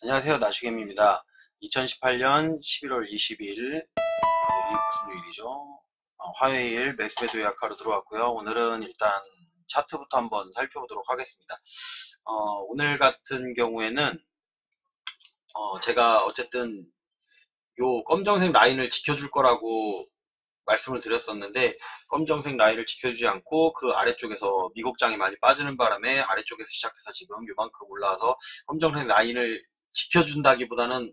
안녕하세요. 나주겜입니다. 2018년 11월 20일, 오늘이 무슨 요일이죠? 화요일 매수매도 예약하러 들어왔고요. 오늘은 일단 차트부터 한번 살펴보도록 하겠습니다. 오늘 같은 경우에는 제가 어쨌든 요 검정색 라인을 지켜줄 거라고 말씀을 드렸었는데, 검정색 라인을 지켜주지 않고 그 아래쪽에서 미국장이 많이 빠지는 바람에 아래쪽에서 시작해서 지금 요만큼 올라와서 검정색 라인을 지켜준다기보다는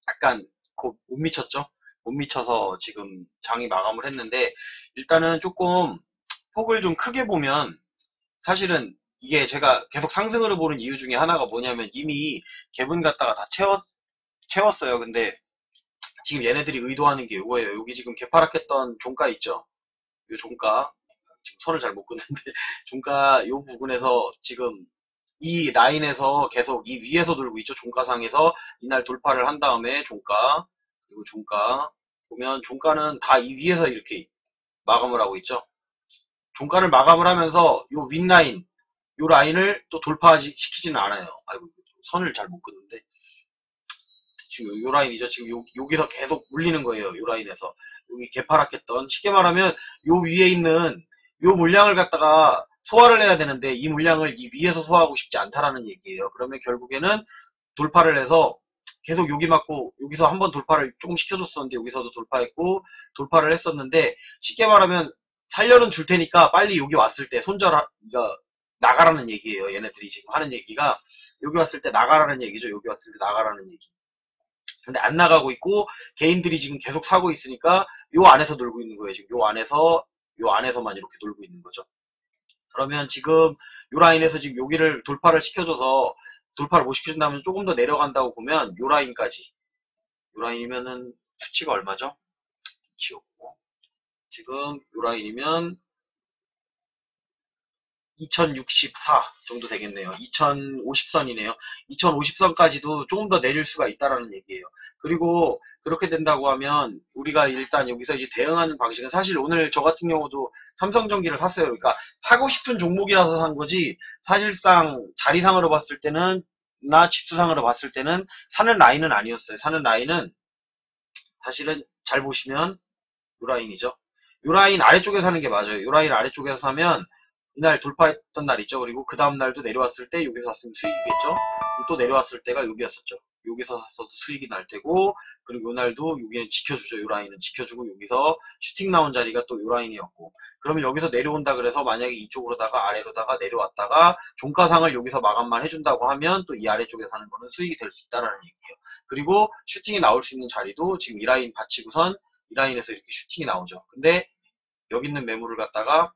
약간 못 미쳤죠? 못 미쳐서 지금 장이 마감을 했는데, 일단은 조금 폭을 좀 크게 보면 사실은 이게 제가 계속 상승을 보는 이유 중에 하나가 뭐냐면, 이미 갭은 갖다가 다 채웠어요. 근데 지금 얘네들이 의도하는 게 이거예요. 여기 지금 개파락했던 종가 있죠? 요 종가, 지금 손을 잘 못 끄는데 종가 요 부분에서 지금 이 라인에서 계속 이 위에서 돌고 있죠. 종가상에서 이날 돌파를 한 다음에 종가, 그리고 종가 보면 종가는 다 이 위에서 이렇게 마감을 하고 있죠. 종가를 마감을 하면서 요 윗라인, 요 라인을 또 돌파시키지는 않아요. 아이고, 선을 잘 못 끄는데 지금 요 라인이죠. 지금 여기서 계속 물리는 거예요. 요 라인에서 여기 개파락했던, 쉽게 말하면 요 위에 있는 요 물량을 갖다가 소화를 해야 되는데 이 물량을 이 위에서 소화하고 싶지 않다라는 얘기예요. 그러면 결국에는 돌파를 해서 계속 여기 맞고, 여기서 한번 돌파를 조금 시켜줬었는데 여기서도 돌파했고 돌파를 했었는데, 쉽게 말하면 살려는 줄 테니까 빨리 여기 왔을 때 나가라는 얘기예요. 얘네들이 지금 하는 얘기가 여기 왔을 때 나가라는 얘기죠. 여기 왔을 때 나가라는 얘기. 근데 안 나가고 있고 개인들이 지금 계속 사고 있으니까 요 안에서 놀고 있는 거예요. 지금 요 안에서만 이렇게 놀고 있는 거죠. 그러면 지금 요 라인에서 지금 여기를 돌파를 시켜줘서, 돌파를 못 시켜준다면 조금 더 내려간다고 보면 요 라인까지, 요 라인이면은 수치가 얼마죠? 치웠고, 지금 요 라인이면 2064 정도 되겠네요. 2050선이네요. 2050선까지도 조금 더 내릴 수가 있다라는 얘기예요. 그리고 그렇게 된다고 하면 우리가 일단 여기서 이제 대응하는 방식은, 사실 오늘 저 같은 경우도 삼성전기를 샀어요. 그러니까 사고 싶은 종목이라서 산 거지, 사실상 자리상으로 봤을 때는 나 지수상으로 봤을 때는 사는 라인은 아니었어요. 사는 라인은 사실은 잘 보시면 요 라인이죠. 요 라인 아래쪽에서 사는 게 맞아요. 요 라인 아래쪽에서 사면 이날 돌파했던 날 있죠. 그리고 그 다음 날도 내려왔을 때 여기서 샀으면 수익이겠죠. 또 내려왔을 때가 여기였었죠. 여기서 샀어도 수익이 날 테고, 그리고 요 날도 여기는 지켜주죠. 요 라인은 지켜주고, 여기서 슈팅 나온 자리가 또 요 라인이었고, 그러면 여기서 내려온다 그래서 만약에 이쪽으로다가 아래로다가 내려왔다가 종가상을 여기서 마감만 해준다고 하면 또 이 아래쪽에 사는 거는 수익이 될 수 있다라는 얘기예요. 그리고 슈팅이 나올 수 있는 자리도 지금 이 라인 받치고선 이 라인에서 이렇게 슈팅이 나오죠. 근데 여기 있는 매물을 갖다가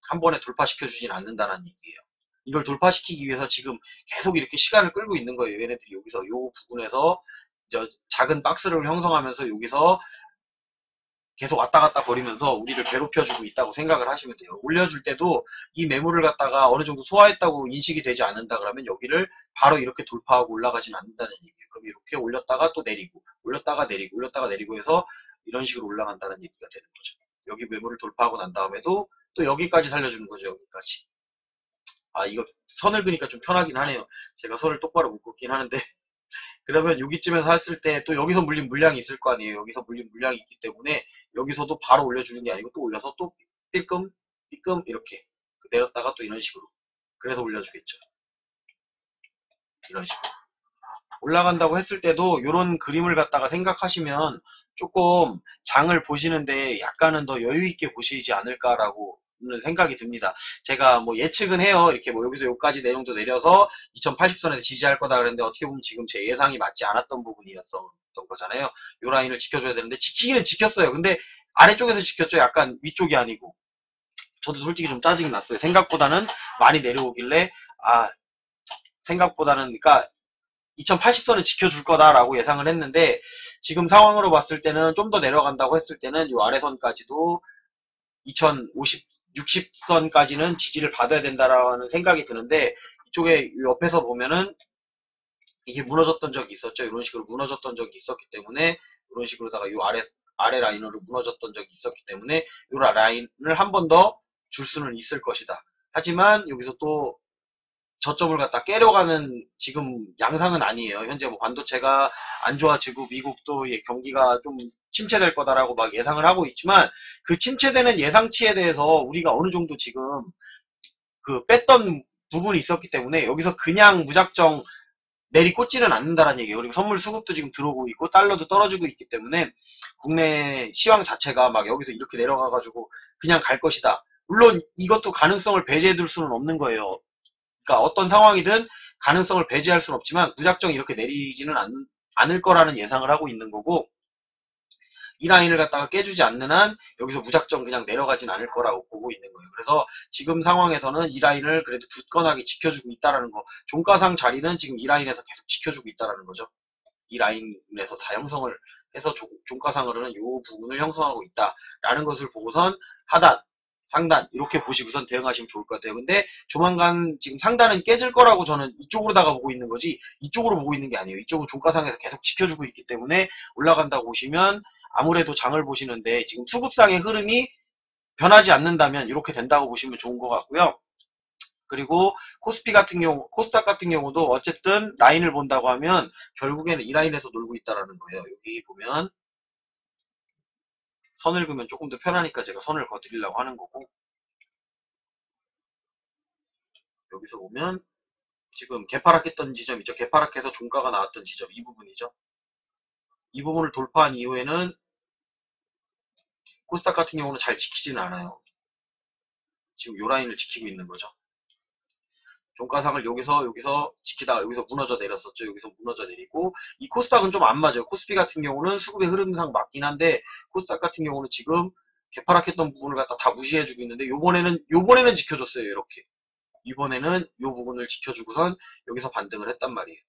한 번에 돌파시켜주진 않는다는 얘기예요. 이걸 돌파시키기 위해서 지금 계속 이렇게 시간을 끌고 있는 거예요. 얘네들이 여기서 요 부분에서 작은 박스를 형성하면서 여기서 계속 왔다 갔다 거리면서 우리를 괴롭혀주고 있다고 생각을 하시면 돼요. 올려줄 때도 이 매물을 갖다가 어느 정도 소화했다고 인식이 되지 않는다 그러면 여기를 바로 이렇게 돌파하고 올라가진 않는다는 얘기예요. 그럼 이렇게 올렸다가 또 내리고, 올렸다가 내리고, 올렸다가 내리고 해서 이런 식으로 올라간다는 얘기가 되는 거죠. 여기 매물을 돌파하고 난 다음에도 또 여기까지 살려주는 거죠. 여기까지. 아, 이거 선을 그니까 좀 편하긴 하네요. 제가 선을 똑바로 못 긋긴 하는데, 그러면 여기쯤에서 했을 때 또 여기서 물린 물량이 있을 거 아니에요. 여기서 물린 물량이 있기 때문에 여기서도 바로 올려주는 게 아니고 또 올려서 또 삐끔 삐끔 이렇게 내렸다가 또 이런 식으로, 그래서 올려주겠죠. 이런 식으로 올라간다고 했을 때도 이런 그림을 갖다가 생각하시면 조금 장을 보시는데 약간은 더 여유 있게 보시지 않을까라고 생각이 듭니다. 제가 뭐 예측은 해요. 이렇게 뭐 여기서 여기까지 내용도 내려서 2080선에서 지지할 거다 그랬는데, 어떻게 보면 지금 제 예상이 맞지 않았던 부분이었던 거잖아요. 요 라인을 지켜줘야 되는데 지키기는 지켰어요. 근데 아래쪽에서 지켰죠. 약간 위쪽이 아니고. 저도 솔직히 좀 짜증이 났어요. 생각보다는 많이 내려오길래, 아, 생각보다는, 그러니까 2080선은 지켜줄 거다라고 예상을 했는데, 지금 상황으로 봤을 때는 좀 더 내려간다고 했을 때는 이 아래선까지도 2050, 60선까지는 지지를 받아야 된다라는 생각이 드는데, 이쪽에 옆에서 보면은 이게 무너졌던 적이 있었죠. 이런 식으로 무너졌던 적이 있었기 때문에, 이런 식으로다가 이 아래 라인으로 무너졌던 적이 있었기 때문에 이 라인을 한 번 더 줄 수는 있을 것이다. 하지만 여기서 또 저점을 갖다 깨려가는 지금 양상은 아니에요. 현재 뭐 반도체가 안 좋아지고 미국도 경기가 좀 침체될 거다라고 막 예상을 하고 있지만 그 침체되는 예상치에 대해서 우리가 어느 정도 지금 그 뺐던 부분이 있었기 때문에 여기서 그냥 무작정 내리꽂지는 않는다라는 얘기예요. 그리고 선물 수급도 지금 들어오고 있고 달러도 떨어지고 있기 때문에 국내 시황 자체가 막 여기서 이렇게 내려가가지고 그냥 갈 것이다. 물론 이것도 가능성을 배제해둘 수는 없는 거예요. 그러니까 어떤 상황이든 가능성을 배제할 수는 없지만 무작정 이렇게 내리지는 않을 거라는 예상을 하고 있는 거고 이 라인을 갖다가 깨주지 않는 한 여기서 무작정 그냥 내려가진 않을 거라고 보고 있는 거예요. 그래서 지금 상황에서는 이 라인을 그래도 굳건하게 지켜주고 있다라는 거. 종가상 자리는 지금 이 라인에서 계속 지켜주고 있다라는 거죠. 이 라인에서 다 형성을 해서 종가상으로는 이 부분을 형성하고 있다라는 것을 보고선 하단, 상단 이렇게 보시고선 대응하시면 좋을 것 같아요. 근데 조만간 지금 상단은 깨질 거라고 저는 이쪽으로다가 보고 있는 거지 이쪽으로 보고 있는 게 아니에요. 이쪽은 종가상에서 계속 지켜주고 있기 때문에 올라간다고 보시면 아무래도 장을 보시는데 지금 수급상의 흐름이 변하지 않는다면 이렇게 된다고 보시면 좋은 것 같고요. 그리고 코스피 같은 경우, 코스닥 같은 경우도 어쨌든 라인을 본다고 하면 결국에는 이 라인에서 놀고 있다라는 거예요. 여기 보면 선을 그으면 조금 더 편하니까 제가 선을 그어드리려고 하는 거고 여기서 보면 지금 개파락했던 지점이죠. 개파락해서 종가가 나왔던 지점 이 부분이죠. 이 부분을 돌파한 이후에는 코스닥 같은 경우는 잘 지키지는 않아요. 지금 요 라인을 지키고 있는 거죠. 종가상을 여기서 지키다가 여기서 무너져 내렸었죠. 여기서 무너져 내리고 이 코스닥은 좀 안 맞아요. 코스피 같은 경우는 수급의 흐름상 맞긴 한데 코스닥 같은 경우는 지금 개파락했던 부분을 갖다 다 무시해주고 있는데 요번에는 지켜줬어요. 이렇게 이번에는 요 부분을 지켜주고선 여기서 반등을 했단 말이에요.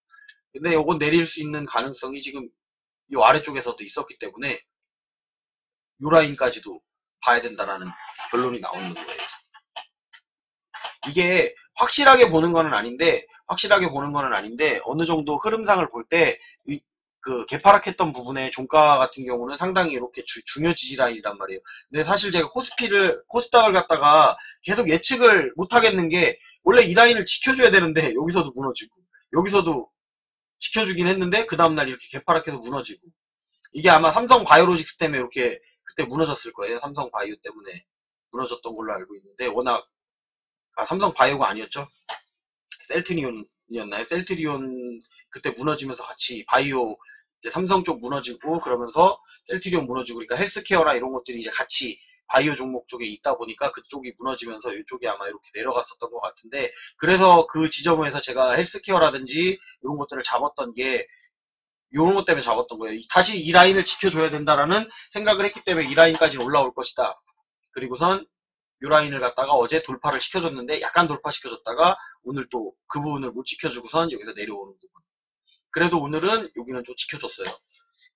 근데 요건 내릴 수 있는 가능성이 지금 요 아래쪽에서도 있었기 때문에 요 라인까지도 봐야 된다라는 결론이 나오는 거예요. 이게 확실하게 보는 거는 아닌데 어느 정도 흐름상을 볼 때 그 개파락했던 부분의 종가 같은 경우는 상당히 이렇게 중요 지지 라인이란 말이에요. 근데 사실 제가 코스닥을 갖다가 계속 예측을 못 하겠는 게 원래 이 라인을 지켜줘야 되는데 여기서도 무너지고 여기서도 지켜주긴 했는데 그 다음날 이렇게 개파락해서 무너지고 이게 아마 삼성바이오로직스 때문에 이렇게 그때 무너졌을 거예요. 삼성바이오 때문에 무너졌던 걸로 알고 있는데 워낙 삼성바이오가 아니었죠. 셀트리온이었나요? 셀트리온 그때 무너지면서 같이 바이오 이제 삼성 쪽 무너지고 그러면서 셀트리온 무너지고 그러니까 헬스케어나 이런 것들이 이제 같이 바이오 종목 쪽에 있다 보니까 그쪽이 무너지면서 이쪽이 아마 이렇게 내려갔었던 것 같은데 그래서 그 지점에서 제가 헬스케어라든지 이런 것들을 잡았던 게 이런 것 때문에 잡았던 거예요. 다시 이 라인을 지켜줘야 된다라는 생각을 했기 때문에 이 라인까지 올라올 것이다. 그리고선 이 라인을 갖다가 어제 돌파를 시켜줬는데 약간 돌파시켜줬다가 오늘 또 그 부분을 못 지켜주고선 여기서 내려오는 부분. 그래도 오늘은 여기는 또 지켜줬어요.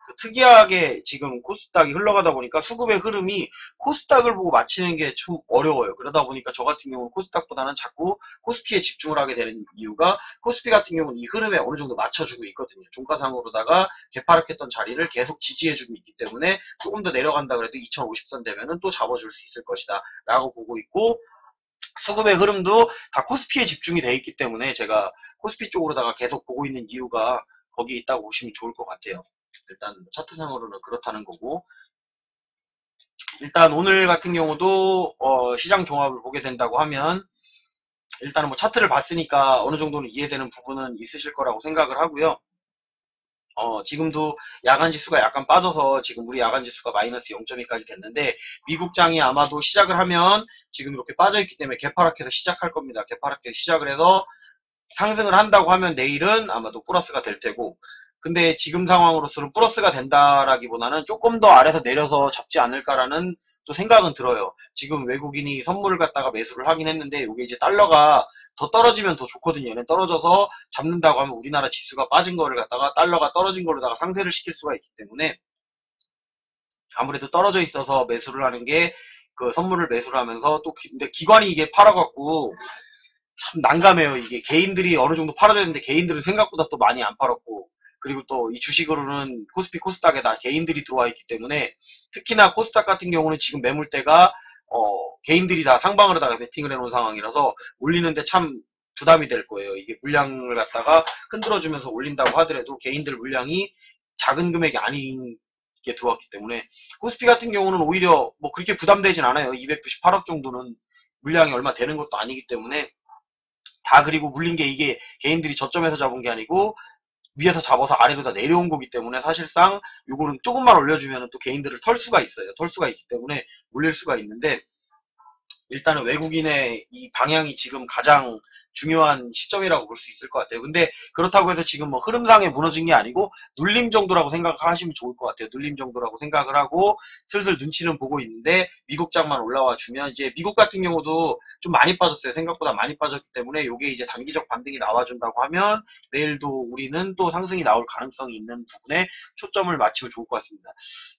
그 특이하게 지금 코스닥이 흘러가다 보니까 수급의 흐름이 코스닥을 보고 맞히는 게 좀 어려워요. 그러다 보니까 저 같은 경우는 코스닥보다는 자꾸 코스피에 집중을 하게 되는 이유가 코스피 같은 경우는 이 흐름에 어느 정도 맞춰주고 있거든요. 종가상으로다가 개파락했던 자리를 계속 지지해주고 있기 때문에 조금 더 내려간다 그래도 2050선 되면은 또 잡아줄 수 있을 것이다 라고 보고 있고 수급의 흐름도 다 코스피에 집중이 돼 있기 때문에 제가 코스피 쪽으로다가 계속 보고 있는 이유가 거기 있다고 보시면 좋을 것 같아요. 일단 차트상으로는 그렇다는 거고 일단 오늘 같은 경우도 시장 종합을 보게 된다고 하면 일단은 뭐 차트를 봤으니까 어느 정도는 이해되는 부분은 있으실 거라고 생각을 하고요. 지금도 야간 지수가 약간 빠져서 지금 우리 야간 지수가 마이너스 0.2까지 됐는데 미국장이 아마도 시작을 하면 지금 이렇게 빠져있기 때문에 개파락해서 시작할 겁니다. 개파락해서 시작을 해서 상승을 한다고 하면 내일은 아마도 플러스가 될 테고 근데 지금 상황으로서는 플러스가 된다라기보다는 조금 더 아래서 내려서 잡지 않을까라는 또 생각은 들어요. 지금 외국인이 선물을 갖다가 매수를 하긴 했는데 이게 이제 달러가 더 떨어지면 더 좋거든요. 얘는 떨어져서 잡는다고 하면 우리나라 지수가 빠진 거를 갖다가 달러가 떨어진 거로다가 상쇄를 시킬 수가 있기 때문에 아무래도 떨어져 있어서 매수를 하는 게 그 선물을 매수를 하면서 또 근데 기관이 이게 팔아갖고 참 난감해요. 이게 개인들이 어느 정도 팔아야 되는데 개인들은 생각보다 또 많이 안 팔았고 그리고 또 이 주식으로는 코스피 코스닥에다 개인들이 들어와 있기 때문에 특히나 코스닥 같은 경우는 지금 매물대가 개인들이 다 상방으로다가 베팅을 해놓은 상황이라서 올리는데 참 부담이 될 거예요. 이게 물량을 갖다가 흔들어주면서 올린다고 하더라도 개인들 물량이 작은 금액이 아닌 게 들어왔기 때문에 코스피 같은 경우는 오히려 뭐 그렇게 부담되진 않아요. 298억 정도는 물량이 얼마 되는 것도 아니기 때문에 다 그리고 물린 게 이게 개인들이 저점에서 잡은 게 아니고 위에서 잡아서 아래로 다 내려온 거기 때문에 사실상 요거는 조금만 올려주면 또 개인들을 털 수가 있어요. 털 수가 있기 때문에 올릴 수가 있는데 일단은 외국인의 이 방향이 지금 가장 중요한 시점이라고 볼 수 있을 것 같아요. 근데 그렇다고 해서 지금 뭐 흐름상에 무너진 게 아니고 눌림 정도라고 생각을 하시면 좋을 것 같아요. 눌림 정도라고 생각을 하고 슬슬 눈치는 보고 있는데 미국장만 올라와 주면 이제 미국 같은 경우도 좀 많이 빠졌어요. 생각보다 많이 빠졌기 때문에 요게 이제 단기적 반등이 나와준다고 하면 내일도 우리는 또 상승이 나올 가능성이 있는 부분에 초점을 맞추면 좋을 것 같습니다.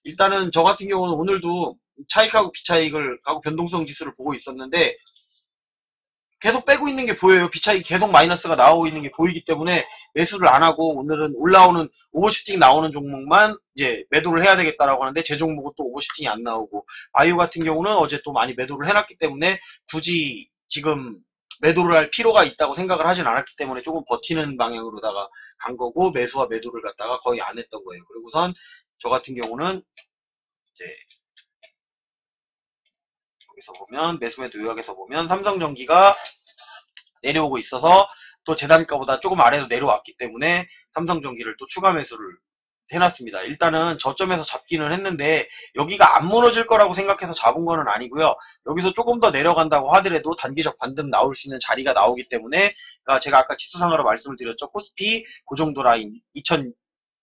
일단은 저 같은 경우는 오늘도 차익하고 비차익을 하고 변동성 지수를 보고 있었는데 계속 빼고 있는 게 보여요. 비차익이 계속 마이너스가 나오고 있는 게 보이기 때문에 매수를 안 하고 오늘은 올라오는 오버슈팅 나오는 종목만 이제 매도를 해야 되겠다라고 하는데 제 종목은 또 오버슈팅이 안 나오고 바이오 같은 경우는 어제 또 많이 매도를 해놨기 때문에 굳이 지금 매도를 할 필요가 있다고 생각을 하진 않았기 때문에 조금 버티는 방향으로다가 간 거고 매수와 매도를 갖다가 거의 안 했던 거예요. 그리고선 저 같은 경우는 이제 여기서 보면 매수매도 요약에서 보면 삼성전기가 내려오고 있어서 또 재단가보다 조금 아래로 내려왔기 때문에 삼성전기를 또 추가 매수를 해놨습니다. 일단은 저점에서 잡기는 했는데 여기가 안 무너질 거라고 생각해서 잡은 거는 아니고요. 여기서 조금 더 내려간다고 하더라도 단기적 반등 나올 수 있는 자리가 나오기 때문에 그러니까 제가 아까 지수상으로 말씀을 드렸죠. 코스피 그 정도 라인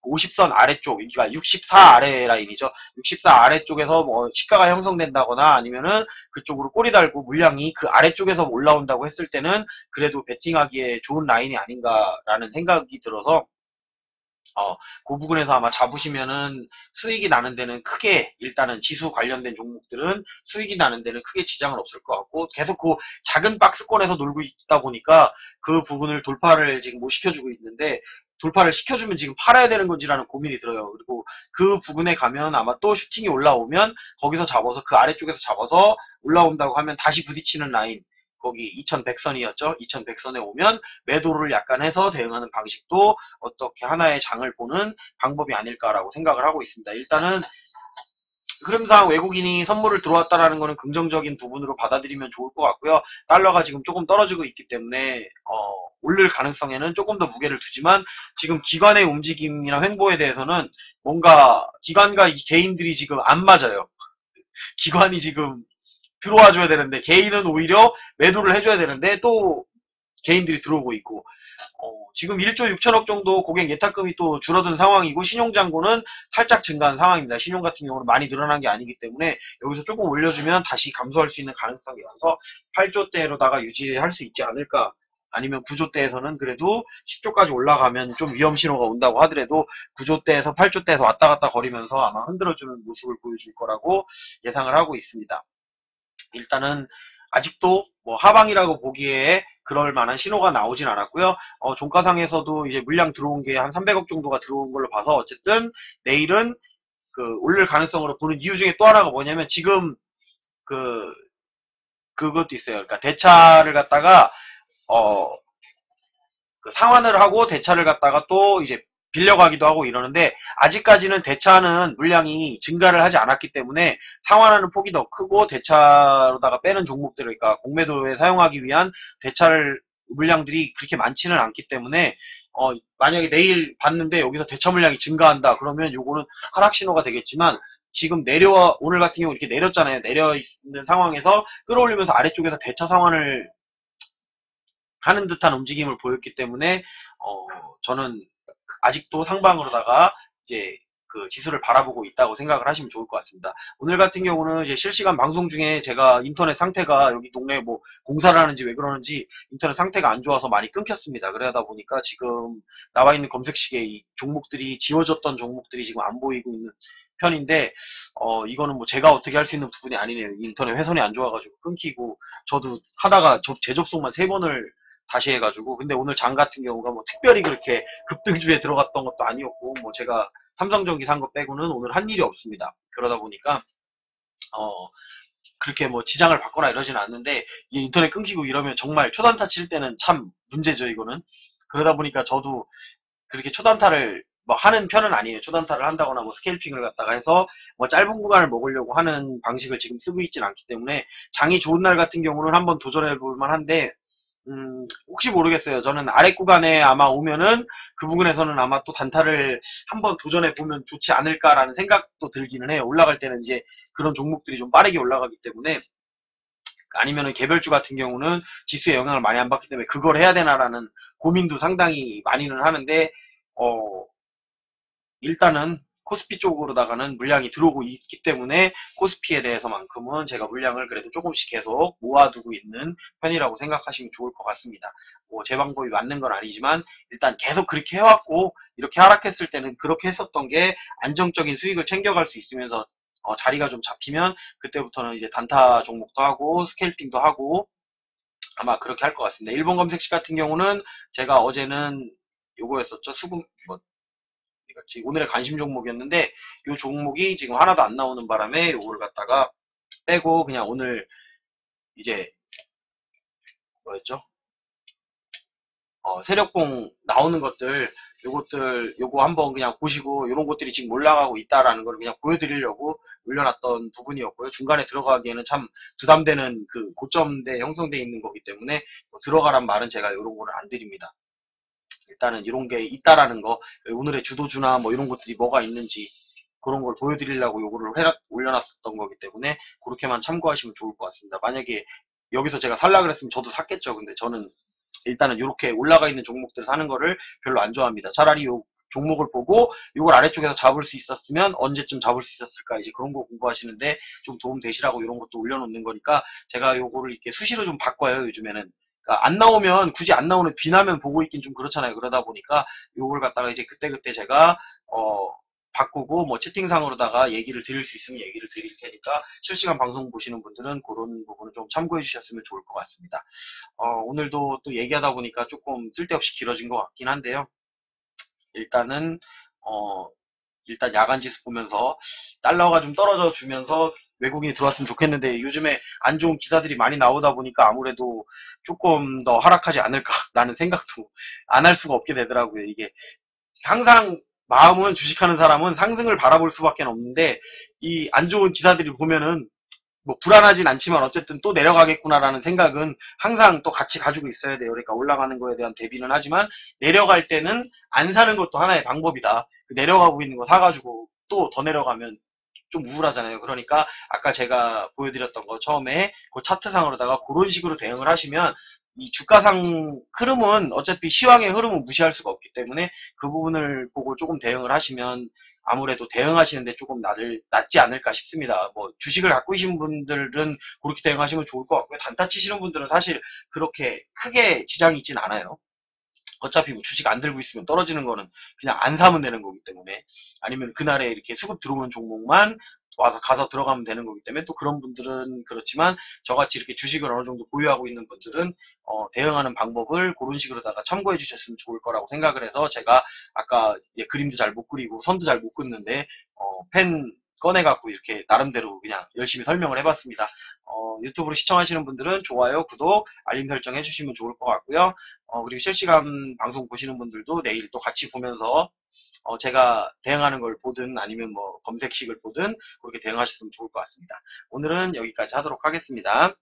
50선 아래쪽, 그러니까 64 아래 라인이죠. 64 아래쪽에서 뭐 시가가 형성된다거나 아니면은 그쪽으로 꼬리 달고 물량이 그 아래쪽에서 올라온다고 했을 때는 그래도 베팅하기에 좋은 라인이 아닌가라는 생각이 들어서 그 부분에서 아마 잡으시면은 수익이 나는 데는 크게 일단은 지수 관련된 종목들은 수익이 나는 데는 크게 지장은 없을 것 같고 계속 그 작은 박스권에서 놀고 있다 보니까 그 부분을 돌파를 지금 못 시켜주고 있는데 돌파를 시켜주면 지금 팔아야 되는 건지라는 고민이 들어요. 그리고 그 부분에 가면 아마 또 슈팅이 올라오면 거기서 잡아서 그 아래쪽에서 잡아서 올라온다고 하면 다시 부딪히는 라인 거기 2100선이었죠. 2100선에 오면 매도를 약간 해서 대응하는 방식도 어떻게 하나의 장을 보는 방법이 아닐까라고 생각을 하고 있습니다. 일단은 흐름상 외국인이 선물을 들어왔다라는 것은 긍정적인 부분으로 받아들이면 좋을 것 같고요. 달러가 지금 조금 떨어지고 있기 때문에 오를 가능성에는 조금 더 무게를 두지만 지금 기관의 움직임이나 횡보에 대해서는 뭔가 기관과 개인들이 지금 안 맞아요. 기관이 지금 들어와 줘야 되는데 개인은 오히려 매도를 해줘야 되는데 또 개인들이 들어오고 있고 지금 1조 6천억 정도 고객 예탁금이 또 줄어든 상황이고 신용잔고는 살짝 증가한 상황입니다. 신용 같은 경우는 많이 늘어난 게 아니기 때문에 여기서 조금 올려주면 다시 감소할 수 있는 가능성이 있어서 8조대로다가 유지할 수 있지 않을까. 아니면 9조대에서는 그래도 10조까지 올라가면 좀 위험 신호가 온다고 하더라도 9조대에서 8조대에서 왔다 갔다 거리면서 아마 흔들어주는 모습을 보여줄 거라고 예상을 하고 있습니다. 일단은 아직도 뭐 하방이라고 보기에 그럴 만한 신호가 나오진 않았고요. 종가상에서도 이제 물량 들어온 게 한 300억 정도가 들어온 걸로 봐서 어쨌든 내일은 그 올릴 가능성으로 보는 이유 중에 또 하나가 뭐냐면 지금 그것도 있어요. 그러니까 대차를 갖다가 그 상환을 하고 대차를 갖다가 또 이제 빌려가기도 하고 이러는데 아직까지는 대차는 물량이 증가를 하지 않았기 때문에 상환하는 폭이 더 크고 대차로다가 빼는 종목들 그러니까 공매도에 사용하기 위한 대차를 물량들이 그렇게 많지는 않기 때문에 만약에 내일 봤는데 여기서 대차 물량이 증가한다 그러면 요거는 하락 신호가 되겠지만 지금 오늘 같은 경우 이렇게 내렸잖아요. 내려 있는 상황에서 끌어올리면서 아래쪽에서 대차 상환을 하는 듯한 움직임을 보였기 때문에 저는 아직도 상방으로다가 이제 그 지수를 바라보고 있다고 생각을 하시면 좋을 것 같습니다. 오늘 같은 경우는 이제 실시간 방송 중에 제가 인터넷 상태가 여기 동네에 뭐 공사를 하는지 왜 그러는지 인터넷 상태가 안 좋아서 많이 끊겼습니다. 그러다 보니까 지금 나와 있는 검색식에 이 종목들이 지워졌던 종목들이 지금 안 보이고 있는 편인데 이거는 뭐 제가 어떻게 할 수 있는 부분이 아니네요. 인터넷 회선이 안 좋아가지고 끊기고 저도 하다가 재접속만 3번을 다시 해가지고 근데 오늘 장 같은 경우가 뭐 특별히 그렇게 급등주에 들어갔던 것도 아니었고 뭐 제가 삼성전기 산 거 빼고는 오늘 한 일이 없습니다. 그러다 보니까 그렇게 뭐 지장을 받거나 이러지는 않는데 이 인터넷 끊기고 이러면 정말 초단타 칠 때는 참 문제죠, 이거는. 그러다 보니까 저도 그렇게 초단타를 뭐 하는 편은 아니에요. 초단타를 한다거나 뭐 스케일핑을 갖다가 해서 뭐 짧은 구간을 먹으려고 하는 방식을 지금 쓰고 있진 않기 때문에 장이 좋은 날 같은 경우는 한번 도전해 볼 만한데 혹시 모르겠어요. 저는 아래 구간에 아마 오면은 그 부분에서는 아마 또 단타를 한번 도전해 보면 좋지 않을까라는 생각도 들기는 해요. 올라갈 때는 이제 그런 종목들이 좀 빠르게 올라가기 때문에 아니면은 개별주 같은 경우는 지수에 영향을 많이 안 받기 때문에 그걸 해야 되나라는 고민도 상당히 많이는 하는데 일단은 코스피 쪽으로다가는 물량이 들어오고 있기 때문에 코스피에 대해서만큼은 제가 물량을 그래도 조금씩 계속 모아두고 있는 편이라고 생각하시면 좋을 것 같습니다. 뭐 제 방법이 맞는 건 아니지만 일단 계속 그렇게 해왔고 이렇게 하락했을 때는 그렇게 했었던 게 안정적인 수익을 챙겨갈 수 있으면서 자리가 좀 잡히면 그때부터는 이제 단타 종목도 하고 스케일핑도 하고 아마 그렇게 할 것 같습니다. 일본 검색식 같은 경우는 제가 어제는 요거였었죠. 수급 뭐 오늘의 관심 종목이었는데 이 종목이 지금 하나도 안 나오는 바람에 요거를 갖다가 빼고 그냥 오늘 이제 뭐였죠? 세력봉 나오는 것들 요거 한번 그냥 보시고 요런 것들이 지금 올라가고 있다라는 걸 그냥 보여드리려고 올려놨던 부분이었고요. 중간에 들어가기에는 참 부담되는 그 고점대 형성되어 있는 거기 때문에 뭐 들어가란 말은 제가 요런 거를 안 드립니다. 일단은 이런 게 있다라는 거, 오늘의 주도주나 뭐 이런 것들이 뭐가 있는지 그런 걸 보여드리려고 요거를 올려놨었던 거기 때문에 그렇게만 참고하시면 좋을 것 같습니다. 만약에 여기서 제가 살라 그랬으면 저도 샀겠죠. 근데 저는 일단은 이렇게 올라가 있는 종목들 사는 거를 별로 안 좋아합니다. 차라리 요 종목을 보고 이걸 아래쪽에서 잡을 수 있었으면 언제쯤 잡을 수 있었을까 이제 그런 거 공부하시는데 좀 도움 되시라고 이런 것도 올려놓는 거니까 제가 요거를 이렇게 수시로 좀 바꿔요. 요즘에는 그러니까 안 나오면 굳이 안 나오는 비나면 보고 있긴 좀 그렇잖아요. 그러다 보니까 요걸 갖다가 이제 그때그때 제가 바꾸고 뭐 채팅상으로다가 얘기를 드릴 수 있으면 얘기를 드릴 테니까 실시간 방송 보시는 분들은 그런 부분을 좀 참고해 주셨으면 좋을 것 같습니다. 오늘도 또 얘기하다 보니까 조금 쓸데없이 길어진 것 같긴 한데요. 일단은 일단 야간 지수 보면서 달러가 좀 떨어져 주면서 외국인이 들어왔으면 좋겠는데 요즘에 안 좋은 기사들이 많이 나오다 보니까 아무래도 조금 더 하락하지 않을까라는 생각도 안 할 수가 없게 되더라고요. 이게 항상 마음은 주식하는 사람은 상승을 바라볼 수밖에 없는데 이 안 좋은 기사들이 보면은 뭐 불안하진 않지만 어쨌든 또 내려가겠구나라는 생각은 항상 또 같이 가지고 있어야 돼요. 그러니까 올라가는 거에 대한 대비는 하지만 내려갈 때는 안 사는 것도 하나의 방법이다. 내려가고 있는 거 사가지고 또 더 내려가면 좀 우울하잖아요. 그러니까 아까 제가 보여드렸던 거 처음에 그 차트상으로다가 그런 식으로 대응을 하시면 이 주가상 흐름은 어차피 시황의 흐름은 무시할 수가 없기 때문에 그 부분을 보고 조금 대응을 하시면 아무래도 대응하시는데 조금 낫지 않을까 싶습니다. 뭐 주식을 갖고 계신 분들은 그렇게 대응하시면 좋을 것 같고요. 단타 치시는 분들은 사실 그렇게 크게 지장이 있진 않아요. 어차피 뭐 주식 안 들고 있으면 떨어지는 거는 그냥 안 사면 되는 거기 때문에 아니면 그날에 이렇게 수급 들어오는 종목만 와서 가서 들어가면 되는 거기 때문에 또 그런 분들은 그렇지만 저같이 이렇게 주식을 어느 정도 보유하고 있는 분들은 대응하는 방법을 그런 식으로다가 참고해 주셨으면 좋을 거라고 생각을 해서 제가 아까 그림도 잘 못 그리고 선도 잘 못 긋는데 펜 꺼내갖고 이렇게 나름대로 그냥 열심히 설명을 해봤습니다. 유튜브로 시청하시는 분들은 좋아요, 구독, 알림 설정 해주시면 좋을 것 같고요. 그리고 실시간 방송 보시는 분들도 내일 또 같이 보면서 제가 대응하는 걸 보든 아니면 뭐 검색식을 보든 그렇게 대응하셨으면 좋을 것 같습니다. 오늘은 여기까지 하도록 하겠습니다.